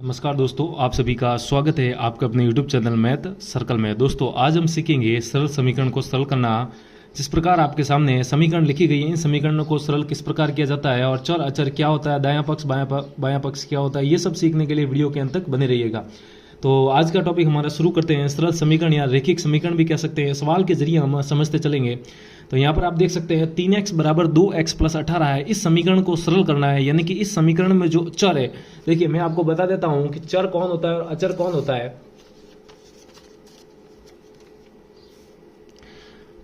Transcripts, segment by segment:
नमस्कार दोस्तों, आप सभी का स्वागत है आपके अपने YouTube चैनल मैथ सर्कल में। दोस्तों आज हम सीखेंगे सरल समीकरण को सरल करना। जिस प्रकार आपके सामने समीकरण लिखी गई है, इन समीकरणों को सरल किस प्रकार किया जाता है और चर अचर क्या होता है, दायां पक्ष बायां पक्ष क्या होता है, ये सब सीखने के लिए वीडियो के अंत तक बने रहिएगा। तो आज का टॉपिक हमारा शुरू करते हैं। सरल समीकरण या रैखिक समीकरण भी कह सकते हैं, सवाल के जरिए हम समझते चलेंगे। तो यहाँ पर आप देख सकते हैं 3x बराबर 2x प्लस 18 है। इस समीकरण को सरल करना है, यानी कि इस समीकरण में जो चर है, देखिए मैं आपको बता देता हूं कि चर कौन होता है और अचर कौन होता है।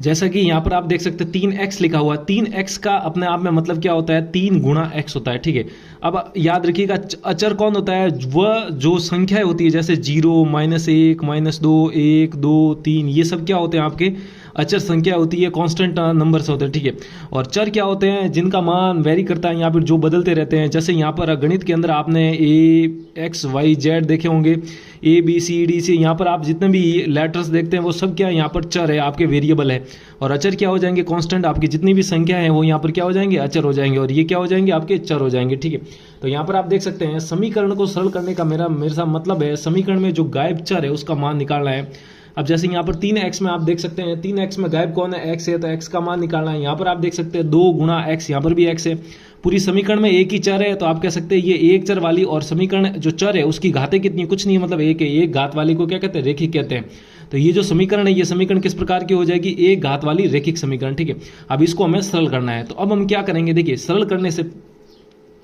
जैसा कि यहाँ पर आप देख सकते हैं 3x लिखा हुआ है। 3x का अपने आप में मतलब क्या होता है, 3 गुणा x होता है। ठीक है, अब याद रखिएगा अचर कौन होता है, वह जो संख्याएं होती है जैसे 0, -1, -2, 1, 2, 3, ये सब क्या होते हैं आपके अचर संख्या होती है, कांस्टेंट नंबर्स होते हैं। ठीक है, और चर क्या होते हैं, जिनका मान वेरी करता है, यहाँ पर जो बदलते रहते हैं। जैसे यहाँ पर गणित के अंदर आपने a x y z देखे होंगे, a b c d c, यहाँ पर आप जितने भी लेटर्स देखते हैं वो सब क्या यहाँ पर चर है, आपके वेरिएबल है। और अचर क्या हो जाएंगे, कांस्टेंट। आपकी जितनी भी संख्या है वो यहाँ पर क्या हो जाएंगे, अचर हो जाएंगे, और ये क्या हो जाएंगे, आपके चर हो जाएंगे। ठीक है, तो यहाँ पर आप देख सकते हैं समीकरण को सरल करने का मेरे साथ मतलब है समीकरण में जो गायब चर है उसका मान निकालना है। अब जैसे यहाँ पर 3x में आप देख सकते हैं 3x में गायब कौन है, x है, तो x का मान निकालना है। यहाँ पर आप देख सकते हैं 2 गुणा x, यहाँ पर भी x है। पूरी समीकरण में एक ही चर है, तो आप कह सकते हैं ये एक चर वाली, और समीकरण जो चर है उसकी घातें कितनी, कुछ नहीं, मतलब एक है। एक घात वाली को क्या कहते हैं, रैखिक कहते हैं। तो ये जो समीकरण है, ये समीकरण किस प्रकार की हो जाएगी, एक घात वाली रैखिक समीकरण। ठीक है, अब इसको हमें सरल करना है। तो अब हम क्या करेंगे, देखिए सरल करने से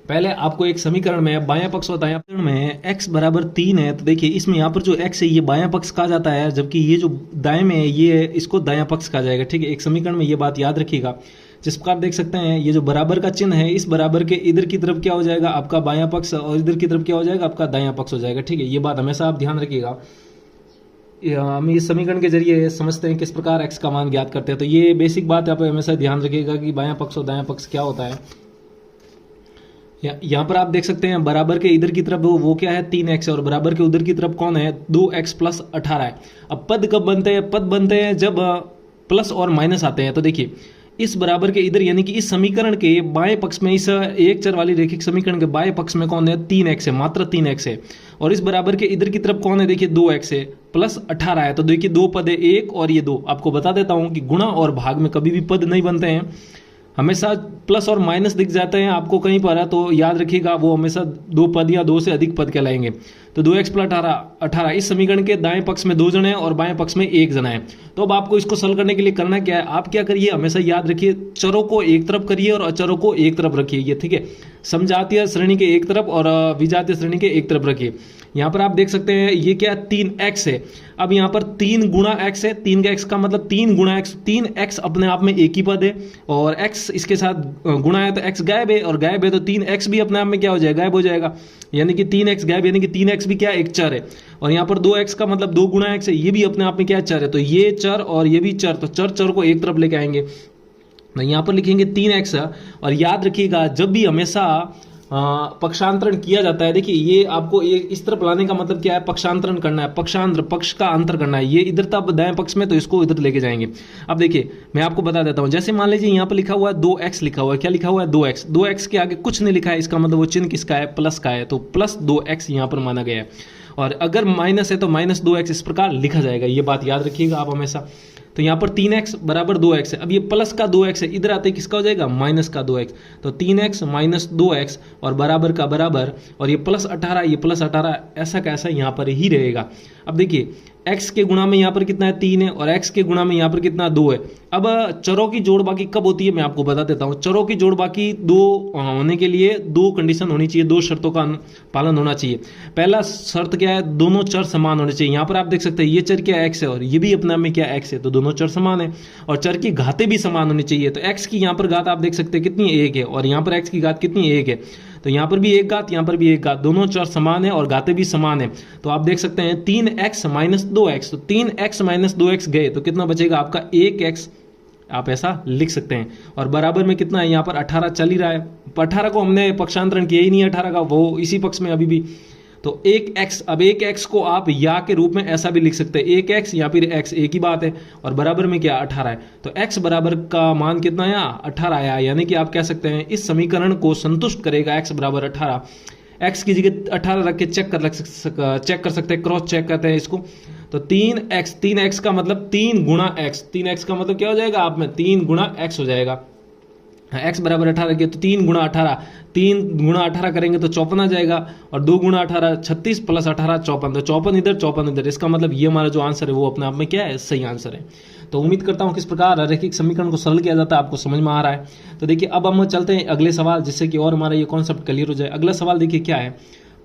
पहले आपको एक समीकरण में बायां पक्ष होता है, में x बराबर 3 है। तो देखिए इसमें यहाँ पर जो x है ये बायां पक्ष कहा जाता है, जबकि ये जो दाएं में है ये इसको दायां पक्ष कहा जाएगा। ठीक है, एक समीकरण में ये बात याद रखिएगा। जिस प्रकार देख सकते हैं ये जो बराबर का चिन्ह है, इस बराबर के इधर की तरफ क्या हो जाएगा, आपका बायां पक्ष, और इधर की तरफ क्या हो जाएगा, आपका दायां पक्ष हो जाएगा। ठीक है, ये बात हमेशा आप ध्यान रखिएगा। हम इस समीकरण के जरिए समझते हैं किस प्रकार x का मान ज्ञात करते हैं। तो ये बेसिक बात आप हमेशा ध्यान रखिएगा कि बायां पक्ष और दायां पक्ष क्या होता है। यहाँ पर आप देख सकते हैं बराबर के इधर की तरफ वो क्या है, 3x है, और बराबर के उधर की तरफ कौन है, 2x प्लस 18 है। अब पद कब बनते हैं, पद बनते हैं जब प्लस और माइनस आते हैं। तो देखिए इस बराबर के इधर, यानी कि इस समीकरण के बाएं पक्ष में, इस एक चर वाली रैखिक समीकरण के बाएं पक्ष में कौन है, 3x है, मात्र 3x है। और इस बराबर के इधर की तरफ कौन है, देखिए 2x है, प्लस 18 है। तो देखिए दो पद है, 1 और ये 2। आपको बता देता हूं कि गुणा और भाग में कभी भी पद नहीं बनते हैं, हमेशा प्लस और माइनस दिख जाते हैं आपको कहीं पर है, तो याद रखिएगा वो हमेशा 2 पद या 2 से अधिक पद कहलाएंगे। तो 2x प्लस 18, इस समीकरण के दाएं पक्ष में 2 जन है और बाएं पक्ष में 1 जना है। तो अब आपको इसको सरल करने के लिए करना क्या है, आप क्या करिए, हमेशा याद रखिए चरों को एक तरफ करिए और अचरों को एक तरफ रखिए। ये ठीक है, समजातीय श्रेणी के एक तरफ और विजातीय श्रेणी के एक तरफ रखिए। यहाँ पर आप देख सकते हैं ये क्या 3x है। अब यहाँ पर 3 गुणा x है, 3 का x का मतलब 3 गुणा x, 3x अपने आप में एक ही पद है, और x इसके साथ गुणा है तो x गायब है, और गायब है तो 3x भी अपने आप में क्या हो जाएगा, गायब हो जाएगा। यानी कि 3x गायब, यानी कि 3x भी क्या एक चर है। और यहाँ पर 2x का मतलब 2 गुणा x है, ये भी अपने आप में क्या चर है। तो ये चर और ये भी चर, तो चर को एक तरफ लेके आएंगे। तो यहाँ पर लिखेंगे 3x। और याद रखिएगा जब भी हमेशा पक्षांतरण किया जाता है, देखिए ये आपको ये इस तरफ लाने का मतलब क्या है, पक्षांतरण करना है, पक्षांतर, पक्ष का अंतर करना है। ये इधर था दाएं पक्ष में, तो इसको इधर लेके जाएंगे। अब देखिए मैं आपको बता देता हूं, जैसे मान लीजिए यहाँ पर लिखा हुआ है 2x लिखा हुआ है, क्या लिखा हुआ है, 2x। 2x के आगे कुछ नहीं लिखा है, इसका मतलब वो चिन्ह किसका है, प्लस का है, तो प्लस 2x यहाँ पर माना गया है। और अगर माइनस है तो माइनस 2x इस प्रकार लिखा जाएगा, ये बात याद रखिएगा आप हमेशा। तो यहाँ पर 3x बराबर 2x है। अब ये प्लस का 2x है, इधर आते किसका हो जाएगा, माइनस का 2x। तो 3x माइनस 2x और बराबर का बराबर, और ये प्लस 18, ये प्लस 18 ऐसा कैसा यहाँ पर ही रहेगा। अब देखिए x के गुणा में यहाँ पर कितना है, 3 है, और x के गुणा में यहाँ पर कितना, 2 है। अब चरों की जोड़ बाकी कब होती है मैं आपको बता देता हूँ। चरों की जोड़ बाकी 2 होने के लिए 2 कंडीशन होनी चाहिए, 2 शर्तों का पालन होना चाहिए। पहला शर्त क्या है, दोनों चर समान होने चाहिए। यहाँ पर आप देख सकते हैं ये चर क्या x है और ये भी अपने में क्या x है, तो दोनों चर समान है। और चर की घातें भी समान होनी चाहिए। तो x की यहाँ पर घात आप देख सकते हैं कितनी, 1 है, और यहाँ पर x की घात कितनी, 1 है। तो यहाँ पर भी एक घात, यहाँ पर भी एक घात, दोनों चर समान है और घातें भी समान है। तो आप देख सकते हैं 3x माइनस 2x, तो 3x माइनस 2x गए तो कितना बचेगा आपका, 1x, आप ऐसा लिख सकते हैं। और बराबर में कितना है, यहाँ पर 18 चल ही रहा है। 18 को हमने पक्षांतरण किया ही नहीं, 18 का वो इसी पक्ष में अभी भी। तो 1x, अब 1x को आप या के रूप में ऐसा भी लिख सकते हैं, 1x या फिर x, एक ही बात है। और बराबर में क्या, 18 है। तो x बराबर का मान कितना आया, 18 आया। यानी कि आप कह सकते हैं इस समीकरण को संतुष्ट करेगा x बराबर 18। एक्स की जगह 18 रख के चेक कर सकते हैं, क्रॉस चेक करते हैं इसको। तो 3x का मतलब 3 गुणा एक्स, 3x का मतलब क्या हो जाएगा आप में 3 गुणा एक्स हो जाएगा। x बराबर 18 के तो 3 गुणा 18, 3 गुणा 18 करेंगे तो 54 आ जाएगा, और 2 गुणा 18 36 प्लस 18 54, तो 54 इधर 54 इधर। इसका मतलब ये हमारा जो आंसर है वो अपने आप में क्या है, सही आंसर है। तो उम्मीद करता हूँ किस प्रकार रैखिक समीकरण को सरल किया जाता है आपको समझ में आ रहा है। तो देखिए अब हम चलते हैं अगले सवाल, जिससे कि और हमारा ये कॉन्सेप्ट क्लियर हो जाए। अगला सवाल देखिए क्या है,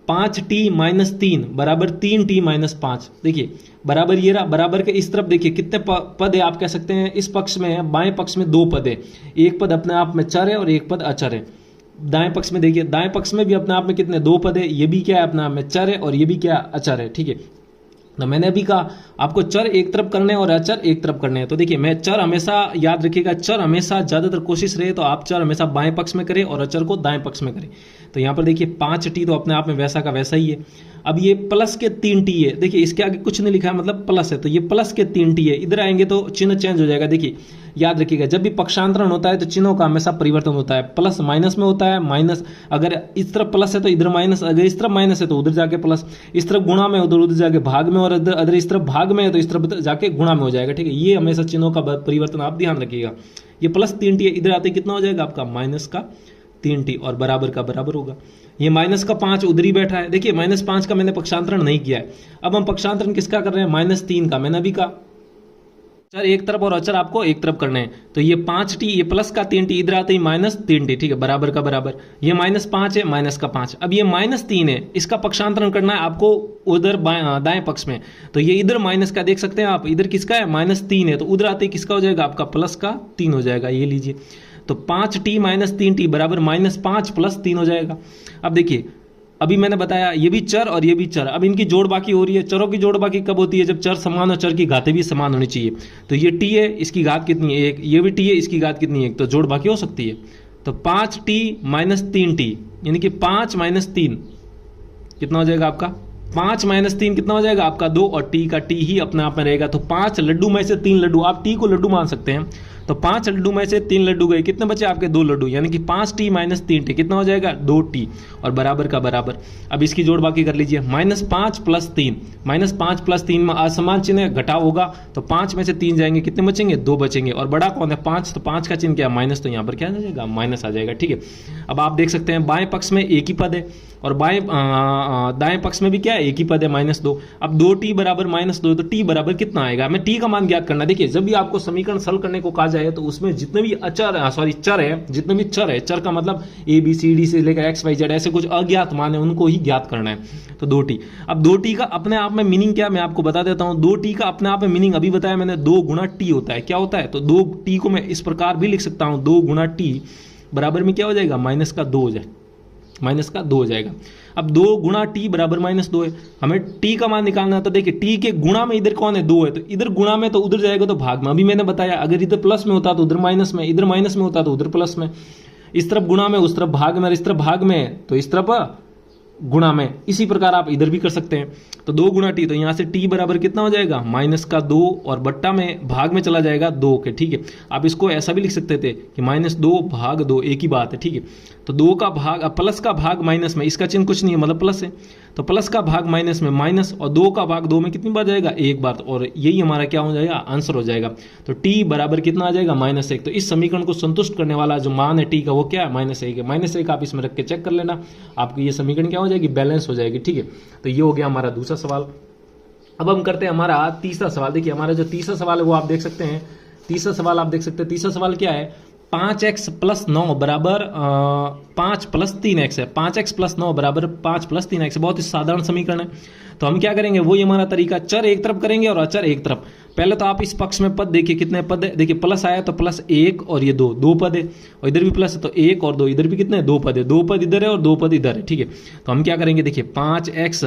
5t माइनस 3 बराबर 3t माइनस 5। देखिए बराबर ये रहा, बराबर के इस तरफ देखिए कितने पद है, आप कह सकते हैं इस पक्ष में है, बाएं पक्ष में 2 पद है, एक पद अपने आप में चर है और एक पद अचर है। दाएं पक्ष में देखिए, दाएं पक्ष में भी अपने आप में कितने 2 पद है, ये भी क्या है अपने आप में चर है और ये भी क्या अचर है, ठीक है। तो मैंने अभी कहा आपको चर एक तरफ करने हैं और अचर एक तरफ करने हैं। तो देखिए मैं चर हमेशा याद रखिएगा, चर हमेशा ज्यादातर कोशिश रहे तो आप चर हमेशा बाएं पक्ष में करें और अचर को दाएं पक्ष में करें। तो यहाँ पर देखिए 5t तो अपने आप में वैसा का वैसा ही है। अब ये प्लस के 3t है, देखिए इसके आगे कुछ नहीं लिखा है मतलब प्लस है, तो ये प्लस के 3t है, इधर आएंगे तो चिन्ह चेंज हो जाएगा। देखिए याद रखिएगा जब भी पक्षांतरण होता है तो चिन्हों का हमेशा परिवर्तन होता है, प्लस माइनस में होता है, माइनस अगर इस तरफ प्लस है तो इधर माइनस, अगर इस तरफ माइनस है तो उधर जाके प्लस, इस तरफ गुणा में उधर जाके भाग में, और अगर इस तरफ भाग में है तो इस तरफ जाके गुणा में हो जाएगा, ठीक है। ये हमेशा चिन्हों का परिवर्तन आप ध्यान रखिएगा। ये प्लस 3t है, इधर आते कितना हो जाएगा आपका माइनस का 3t, और बराबर का बराबर होगा। ये माइनस का 5 उधर ही बैठा है, देखिए माइनस 5 का मैंने पक्षांतरण नहीं किया है। अब हम पक्षांतरण किसका कर रहे हैं, माइनस 3 का। मैंने अभी कहा चर एक तरफ और अचर आपको एक तरफ करने हैं। तो ये 5t, ये प्लस का 3t, इधर आते ही माइनस 3t, ठीक है, बराबर का बराबर। ये माइनस 5 है, माइनस का 5। अब ये माइनस 3 है, इसका पक्षांतरण करना है आपको उधर दाएं पक्ष में। तो ये इधर माइनस का देख सकते हैं आप, इधर किसका है माइनस 3 है, तो उधर आते ही किसका हो जाएगा आपका प्लस का 3 हो जाएगा। ये लीजिए, तो 5t माइनस 3t बराबर माइनस 5 प्लस 3 हो जाएगा। अब देखिए अभी मैंने बताया ये भी चर और ये भी चर, अब इनकी जोड़ बाकी हो रही है। चरों की जोड़ बाकी कब होती है, जब चर समान और चर की घातें भी समान होनी चाहिए। तो ये t है, इसकी घात कितनी है 1, ये भी t है, इसकी घात कितनी है 1, तो जोड़ बाकी हो सकती है। तो 5t माइनस 3t यानी कि 5 माइनस 3 कितना हो जाएगा आपका, 5 माइनस 3 कितना हो जाएगा आपका 2, और t का t ही अपने आप में रहेगा। तो 5 लड्डू में से 3 लड्डू, आप t को लड्डू मान सकते हैं। तो 5 लड्डू में से 3 लड्डू गए, कितने बचे आपके 2 लड्डू, यानी कि 5t माइनस 3t कितना हो जाएगा 2t, और बराबर का बराबर। अब इसकी जोड़ बाकी कर लीजिए, माइनस 5 प्लस 3, माइनस 5 प्लस 3 में असमान चिन्ह घटाव होगा, तो 5 में से 3 जाएंगे, कितने बचेंगे 2 बचेंगे, और बड़ा कौन है 5, तो 5 का चिन्ह क्या है माइनस, तो यहाँ पर क्या आ जाएगा माइनस आ जाएगा, ठीक है। अब आप देख सकते हैं बाएं पक्ष में एक ही पद है और दाएं पक्ष में भी क्या है एक ही पद है -2। अब 2t बराबर -2, तो t बराबर कितना आएगा, हमें t का मान ज्ञात करना है। देखिए जब भी आपको समीकरण सरल करने को कहा जाए तो उसमें जितने भी चर है, जितने भी चर है, चर का मतलब a b c d से लेकर x y z ऐसे कुछ अज्ञात मान है, उनको ही ज्ञात करना है। तो 2t, अब 2t का अपने आप में मीनिंग क्या मैं आपको बता देता हूं। 2t का अपने आप में मीनिंग अभी बताया मैंने, 2 गुणा t होता है। क्या होता है, तो 2t को मैं इस प्रकार भी लिख सकता हूं, 2 गुणा t बराबर में क्या हो जाएगा माइनस का 2 हो जाएगा, माइनस का 2 हो जाएगा। अब 2 गुणा t बराबर -2 है, हमें t का मान निकालना है। तो देखिए t के गुणा में इधर कौन है 2 है, तो इधर गुणा में तो उधर जाएगा तो भाग में। अभी मैंने बताया अगर इधर प्लस में होता तो उधर माइनस में, इधर माइनस में होता तो उधर प्लस में, इस तरफ गुणा में उस तरफ भाग में, और इस तरफ भाग में तो इस तरफ गुणा में। इसी प्रकार आप इधर भी कर सकते हैं। तो 2 गुणा t, तो यहां से t बराबर कितना हो जाएगा माइनस का 2, और बट्टा में भाग में चला जाएगा 2 के, ठीक है। आप इसको ऐसा भी लिख सकते थे कि -2 भाग 2, एक ही बात है, ठीक है। तो 2 का भाग, अब प्लस का भाग माइनस में, इसका चिन्ह कुछ नहीं है मतलब प्लस है, तो प्लस का भाग माइनस में माइनस, और 2 का भाग 2 में कितनी बार जाएगा एक बार, और यही हमारा क्या हो जाएगा आंसर हो जाएगा। तो t बराबर कितना आ जाएगा -1। तो इस समीकरण को संतुष्ट करने वाला जो मान है t का वो क्या है -1 है। -1 आप इसमें रख के चेक कर लेना, आपकी ये समीकरण क्या हो जाएगी बैलेंस हो जाएगी, ठीक है। तो ये हो गया हमारा दूसरा सवाल। अब हम करते हैं हमारा तीसरा सवाल। देखिए हमारा जो तीसरा सवाल है वो आप देख सकते हैं, तीसरा सवाल आप देख सकते हैं। तीसरा सवाल क्या है, 5x प्लस 9 बराबर 5 प्लस 3x है। 5x प्लस 9 बराबर 5 प्लस 3x, बहुत ही साधारण समीकरण है। तो हम क्या करेंगे, वही हमारा तरीका, चर एक तरफ करेंगे और अचर एक तरफ। पहले तो आप इस पक्ष में पद देखिए कितने पद है, देखिए प्लस आया तो प्लस 1 और ये 2 पद है, और इधर भी प्लस है तो 1 और 2, इधर भी कितने 2 पद है, 2 पद इधर है और 2 पद इधर है, ठीक है। तो हम क्या करेंगे, देखिए 5x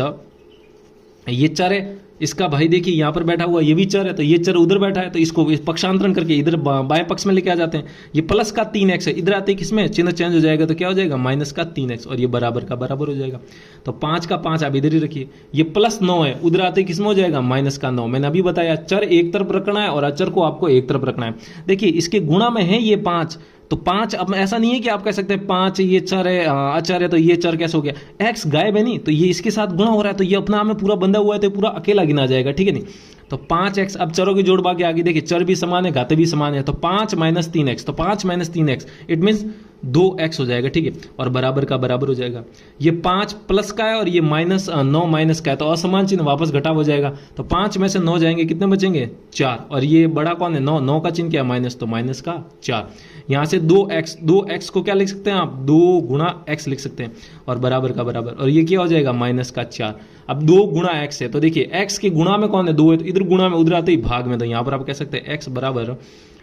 ये चर है, इसका भाई देखिए यहाँ पर बैठा हुआ ये भी चर है, तो ये चर उधर बैठा है, तो इसको पक्षांतरण करके इधर बाएं पक्ष में लेके आ जाते हैं। ये प्लस का 3x है, इधर आते ही किसमें चिन्ह चेंज हो जाएगा, तो क्या हो जाएगा माइनस का 3x, और ये बराबर का बराबर हो जाएगा। तो 5 का 5 आप इधर ही रखिए। ये प्लस 9 है, उधर आते ही किसमें हो जाएगा माइनस का 9। मैंने अभी बताया चर एक तरफ रखना है और अचर को आपको एक तरफ रखना है। देखिए इसके गुणा में है ये 5, तो 5, अब ऐसा नहीं है कि आप कह सकते हैं 5 ये चर है, अचर है, तो ये चर कैसे हो गया, x गायब है नहीं, तो ये इसके साथ गुणा हो रहा है, तो ये अपना आप में पूरा बंधा हुआ है, तो पूरा अकेला गिना जाएगा, ठीक है नहीं। तो 5x, अब चरों की जोड़ बाकी आगे देखिए, चर भी समान है, घाते भी समान है, तो 5 माइनस 3x, तो 5 minus 3x it means 2x हो जाएगा, ठीक है, और बराबर का बराबर हो जाएगा। ये 5 प्लस का है और ये -9 माइनस का है, तो असमान चिन्ह वापस घटाव हो जाएगा, तो 5 में से 9 जाएंगे, कितने बचेंगे 4, और ये बड़ा कौन है 9, 9 का चिन्ह क्या है माइनस, तो माइनस का 4। यहाँ से 2x को क्या लिख सकते हैं आप, 2 गुणा x लिख सकते हैं, और बराबर का बराबर, और ये क्या हो जाएगा माइनस का 4। अब 2 गुणा x है, तो देखिए x के गुणा में कौन है 2 है, तो इधर गुणा में उधर आते ही भाग में, तो यहाँ पर आप कह सकते हैं x बराबर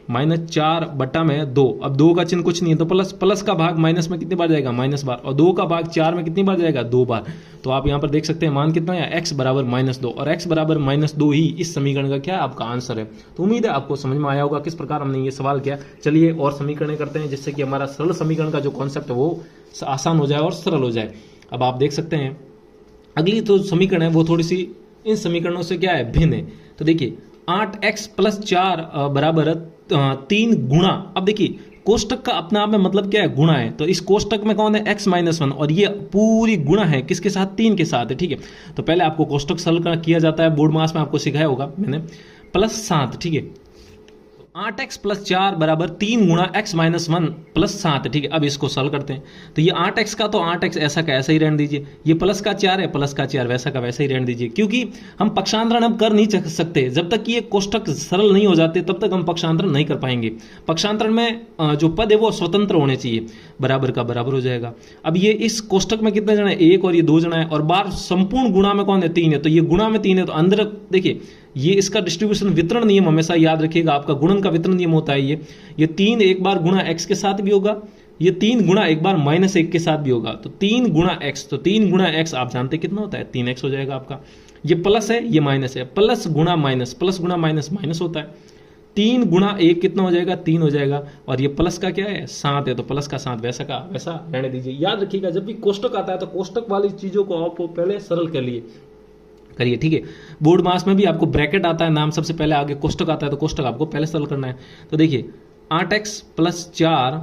-4 बटा में 2। अब 2 का चिन्ह कुछ नहीं है, तो प्लस का भाग माइनस में कितनी बार जाएगा, माइनस बार, और 2 का भाग 4 में कितनी बार जाएगा, 2 बार। तो आप यहाँ पर देख सकते हैं मान कितना है, x बराबर -2, और x बराबर -2 ही इस समीकरण का क्या है, आपका आंसर है। तो उम्मीद है आपको समझ में आया होगा किस प्रकार हमने ये सवाल किया। चलिए और समीकरण करते हैं, जिससे कि हमारा सरल समीकरण का जो कॉन्सेप्ट है वो आसान हो जाए और सरल हो जाए। अब आप देख सकते हैं अगली तो समीकरण है वो थोड़ी सी इन समीकरणों से क्या है, भिन्न है। तो देखिए 8x + 4 बराबर 3 गुणा, अब देखिए कोष्टक का अपना आप में मतलब क्या है, गुणा है, तो इस कोष्टक में कौन है x - 1, और ये पूरी गुणा है किसके साथ, 3 के साथ है, ठीक है। तो पहले आपको कोष्टक सरल किया जाता है, बोर्ड मास में आपको सिखाया होगा मैंने, +7, ठीक है। 8x + 4 बराबर 3 गुणा x - 1 + 7, ठीक है। अब इसको सरल करते हैं, तो ये 8x का तो 8x ऐसा का ऐसा ही रहने दीजिए, ये प्लस का 4 है, प्लस का 4 वैसा का वैसा ही रहने दीजिए, क्योंकि हम पक्षांतरण अब कर नहीं सकते, जब तक कि ये कोष्टक सरल नहीं हो जाते तब तक हम पक्षांतरण नहीं कर पाएंगे। पक्षांतरण में जो पद है वो स्वतंत्र होने चाहिए, बराबर का बराबर हो जाएगा। अब ये इस कोष्टक में कितने जने, 1 और ये 2 जना है, और बार संपूर्ण गुणा में कौन है, 3 है, तो ये गुणा में 3 है, तो अंदर देखिए ये इसका डिस्ट्रीब्यूशन वितरण नियम हमेशा याद रखिएगा, आपका गुणन का वितरण नियम होता है ये 3 एक बार गुणा x के साथ भी होगा, ये 3 गुणा एक बार -1 के साथ भी होगा, तो 3 गुणा x, तो 3 गुणा x आप जानते कितना होता है, 3x हो जाएगा आपका। ये प्लस है ये माइनस है, प्लस गुणा माइनस, प्लस गुणा माइनस माइनस होता है, 3 गुणा 1 कितना हो जाएगा, 3 हो जाएगा, और ये प्लस का क्या है 7 है, तो प्लस का 7 वैसा का वैसा रहने दीजिए। याद रखिएगा जब भी कोष्टक आता है तो कोष्टक वाली चीजों को आप पहले सरल कर लिए करिए, ठीक है। बोर्ड मास में भी आपको ब्रैकेट आता है, नाम सबसे पहले आगे कोष्टक आता है, तो कोष्टक आपको पहले सरल करना है। तो देखिए 8x + 4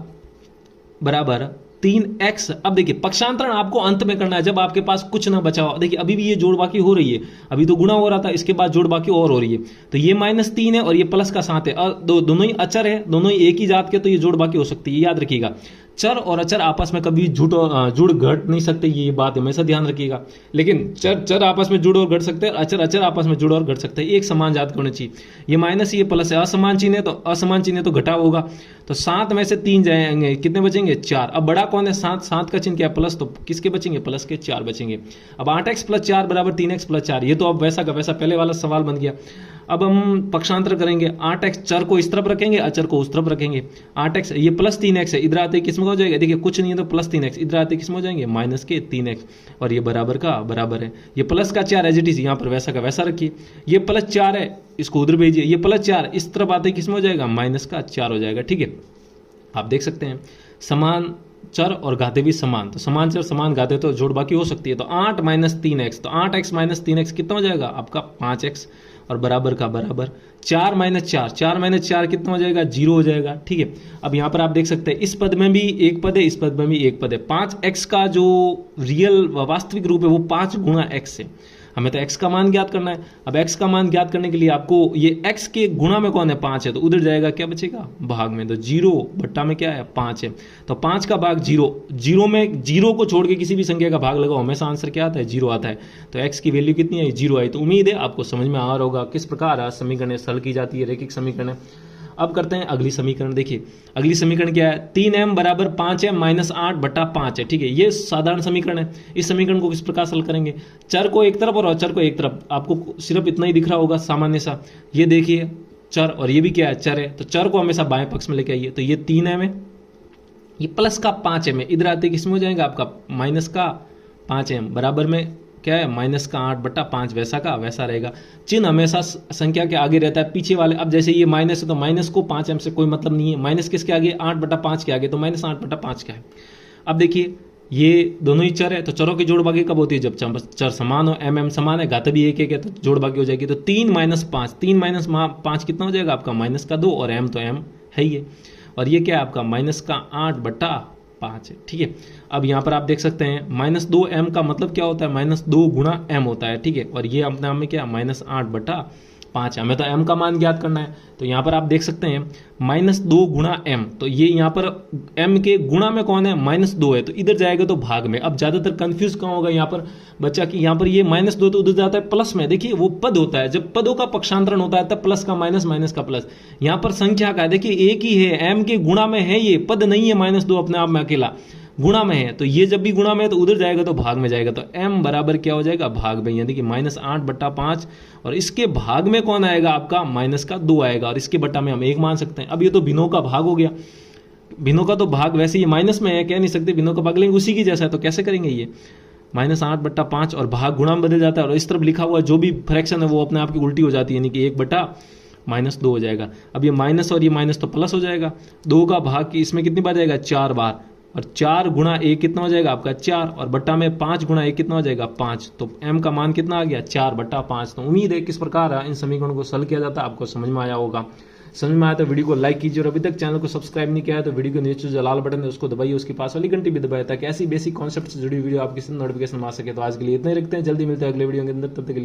बराबर 3x। अब देखिए पक्षांतरण आपको अंत में करना है, जब आपके पास कुछ ना बचा हो। देखिए अभी भी ये जोड़ बाकी हो रही है, अभी तो गुणा हो रहा था, इसके बाद जोड़ बाकी और हो रही है, तो ये -3 है और ये प्लस का 7 है, और दोनों ही अचर है, दोनों ही एक ही जात के, तो ये जोड़ बाकी हो सकती है। याद रखिएगा चर और अचर आपस में कभी जुड़ घट नहीं सकते, ये बात हमेशा ध्यान रखिएगा। लेकिन चर आपस में जुड़ और घट सकते हैं, अचर आपस में जुड़ और घट सकते हैं, एक समान जात के होने चाहिए। ये माइनस ये प्लस है, असमान चिन्ह है तो असमान चिन्ह है तो घटाव होगा, तो 7 में से 3 जाएंगे, कितने बचेंगे 4। अब बड़ा कौन है 7 का चिन्ह क्या है प्लस, तो किसके बचेंगे प्लस के 4 बचेंगे। अब 8x + 4 बराबर 3x + 4, ये तो अब वैसा का वैसा पहले वाला सवाल बन गया। अब हम पक्षांतर करेंगे, 8x चर को इस तरफ रखेंगे, अचर को उस तरफ रखेंगे। 8x ये +3x है, इधर आते किस में हो जाएगा, देखिए कुछ नहीं है तो +3x, इधर आते किस में हो जाएंगे -3x, और ये बराबर का बराबर है। ये प्लस का 4 एज इट इज यहाँ पर वैसा का वैसा रखिए, ये +4 है इसको उधर भेजिए, ये +4 इस तरफ आते किस में हो जाएगा -4 हो जाएगा, ठीक है। आप देख सकते हैं समान चर और घाते भी समान, तो समान चर समान घाते तो जोड़ बाकी हो सकती है। तो 8 - 3x, तो 8x - 3x कितना हो जाएगा आपका 5x, और बराबर का बराबर 4 - 4 कितना हो जाएगा 0 हो जाएगा, ठीक है। अब यहाँ पर आप देख सकते हैं इस पद में भी एक पद है, इस पद में भी एक पद है। 5x का जो रियल वास्तविक रूप है वो 5 गुणा x है, हमें तो x का मान ज्ञात करना है। अब x का मान ज्ञात करने के लिए आपको ये x के गुणा में कौन है 5 है, तो उधर जाएगा क्या बचेगा भाग में, तो 0 बट्टा में क्या है 5 है, तो 5 का भाग 0, 0 में 0 को छोड़ के किसी भी संख्या का भाग लगाओ हमेशा आंसर क्या आता है 0 आता है। तो x की वैल्यू कितनी है 0 आई। तो उम्मीद है आपको समझ में आ रहा होगा किस प्रकार समीकरण सरल की जाती है, रैखिक समीकरण। अब करते हैं अगली समीकरण। देखिए अगली समीकरण क्या है, 3m बराबर 5m - 8 बटा 5 है, ठीक है। ये साधारण समीकरण है। इस समीकरण को किस प्रकार हल करेंगे, चर को एक तरफ और अचर को एक तरफ, आपको सिर्फ इतना ही दिख रहा होगा सामान्य सा। ये देखिए चर और ये भी क्या है चर है, तो चर को हमेशा बाएं पक्ष में लेके आइए। तो ये 3m है, ये प्लस का 5m है, इधर आते किसमें हो जाएगा आपका माइनस का 5m, बराबर में क्या है -8 बटा 5 वैसा का वैसा रहेगा। चिन्ह हमेशा संख्या के आगे रहता है, पीछे वाले। अब जैसे ये माइनस है तो माइनस को 5m से कोई मतलब नहीं है, माइनस किसके आगे 8 बटा 5 के आगे, तो -8 बटा 5 क्या है। अब देखिए ये दोनों ही चर है, तो चरों की जोड़ बाकी कब होती है जब चर समान हो, m समान है, घात भी एक है, तो जोड़ बाकी हो जाएगी। तो 3 - 5, 3 - 5 कितना हो जाएगा आपका -2, और m तो m है ही है। और ये क्या है आपका माइनस का 8/5 है। ठीक है, अब यहाँ पर आप देख सकते हैं -2m का मतलब क्या होता है, -2 गुणा m होता है। ठीक है, और ये अपने आप में क्या -8/5 है, हमें तो m का मान ज्ञात करना है। तो यहाँ पर आप देख सकते हैं -2 गुणा m, तो ये यहाँ पर m के गुणा में कौन है, -2 है, तो इधर जाएगा तो भाग में। अब ज्यादातर कंफ्यूज कहाँ होगा यहाँ पर बच्चा कि यहाँ पर ये -2 तो उधर जाता है प्लस में। देखिए वो पद होता है, जब पदों का पक्षांतरण होता है तब प्लस का माइनस, माइनस का प्लस। यहाँ पर संख्या का है, देखिए एक ही है, m के गुणा में है, ये पद नहीं है -2 अपने आप में अकेला, गुणा में है। तो ये जब भी गुणा में है तो उधर जाएगा तो भाग में जाएगा, तो m बराबर क्या हो जाएगा, भाग में, यानी कि -8/5, और इसके भाग में कौन आएगा आपका -2 आएगा, और इसके बट्टा में हम 1 मान सकते हैं। अब ये तो भिन्नों का भाग हो गया, भिन्नों का तो भाग वैसे ये माइनस में है, कह नहीं सकते भिन्नों का भाग, लेंगे उसी की जैसा है, तो कैसे करेंगे ये -8/5 और भाग गुणा में बदल जाता है, और इस तरफ लिखा हुआ जो भी फ्रैक्शन है वो अपने आप की उल्टी हो जाती है, यानी कि 1/-2 हो जाएगा। अब ये माइनस और ये माइनस तो प्लस हो जाएगा, 2 का भाग की इसमें कितनी बार जाएगा, 4 बार, और 4 गुणा 1 कितना हो जाएगा आपका 4, और बट्टा में 5 गुणा 1 कितना हो जाएगा 5, तो m का मान कितना आ गया 4/5। तो उम्मीद है किस प्रकार इन समीकरणों को सॉल्व किया जाता है आपको समझ में आया होगा। समझ में आया तो वीडियो को लाइक कीजिए, और अभी तक चैनल को सब्सक्राइब नहीं किया है तो वीडियो के नीचे जो लाल बटन है उसको दबाइए, उसके पास वाली घंटी भी दबाइए, ताकि ऐसी बेसिक कॉन्सेप्ट से जुड़ी वीडियो आपके साथ नोटिफिकेशन आ सके। तो आज के लिए इतना ही रखते हैं, जल्दी मिलते हैं अगले वीडियो के अंदर, तब तक के लिए